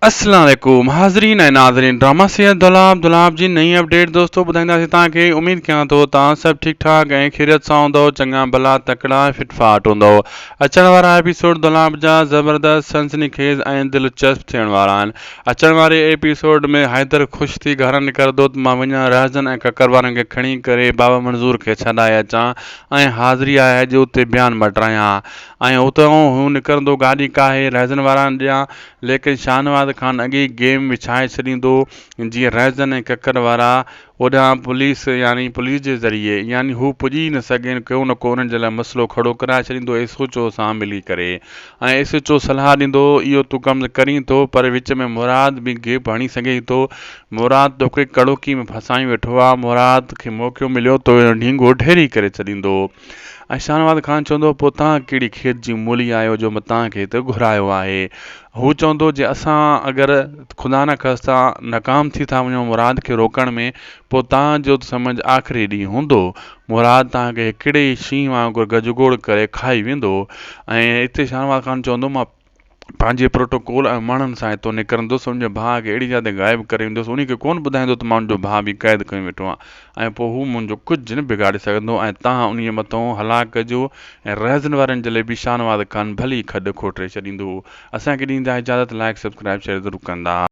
अस्सलाम वालेकुम हाज़रीन ऐं नाज़रीन ड्रामा सैयद दुलाब जी नई अपडेट दोस्तों ॿुधाईंदासीं तव्हांखे उमेद कयां थो तव्हां सभु ठीकु ठाक ऐं ख़ैरियत सां हूंदव चङा भला तकड़ा फिटफाट हूंदव। अचण वारा एपिसोड दुलाब जा ज़बरदस्त सनसनीखेज़ ऐं दिलचस्प थियण वारा आहिनि। अचण वारे एपिसोड में हैदर ख़ुशि थी घरु निकिरंदो त मां वञा रहज़न ऐं ककर वारनि खे खणी करे बाबा मंज़ूर खे छॾाए अचां ऐं हाज़िरी आहे अॼु उते बयानु मटायां ऐं उतां हू निकिरंदो गाॾी काहे रहज़न वारनि ॾियां लेकिन शाहनवाज़ ख़ान अॻे गेम विछाए छॾींदो जीअं रहज़न ऐं ककर वारा ओॾां पुलिस जे ज़रिए यानी हू पुॼी न सघनि को न को उन्हनि जे लाइ मसइलो खड़ो कराए छॾींदो एसोचो सां मिली करे ऐं एसोचो सलाह ॾींदो इहो तूं कमु करीं थो पर विच में मुराद बि गेप हणी सघे थो। मुराद तोखे कड़ोकी में फसाई वेठो आहे। मुराद खे मौक़ो मिलियो त ढींगो ढेरी करे छॾींदो ऐं शाहनवाज़ ख़ान चवंदो पोइ तव्हां कहिड़ी खेत जी मूली आहियो जो मां तव्हांखे हिते घुरायो आहे। हू चवंदो जे असां अगरि ख़ुदा न ख़ास्ता नाकाम थी था वञूं मुराद खे रोकण में पोइ तव्हांजो त सम्झ आख़िरी ॾींहुं हूंदो। मुराद तव्हांखे हिकिड़े ई शींहं वांगुरु गजगोड़ करे खाई वेंदो ऐं हिते शाहनवाज़ ख़ान चवंदो मां पंहिंजे प्रोटोकॉल ऐं माण्हुनि सां हितो निकिरंदुसि उनजे भाउ खे अहिड़ी जाइ ग़ाइबु करे वेंदुसि उन खे कोन ॿुधाईंदो त मां उनजो भाउ बि क़ैद करे वेठो आहियां ऐं पोइ हू मुंहिंजो कुझु न बिगाड़े सघंदो ऐं तव्हां उन मथां हलाक कजो ऐं रहज़न वारनि जे लाइ बि शाहनवाज़ ख़ान भली खॾु खोटे छॾींदो। असांखे ॾींदा इजाज़त लाइक सब्सक्राइब शेयर ज़रूरु कंदा।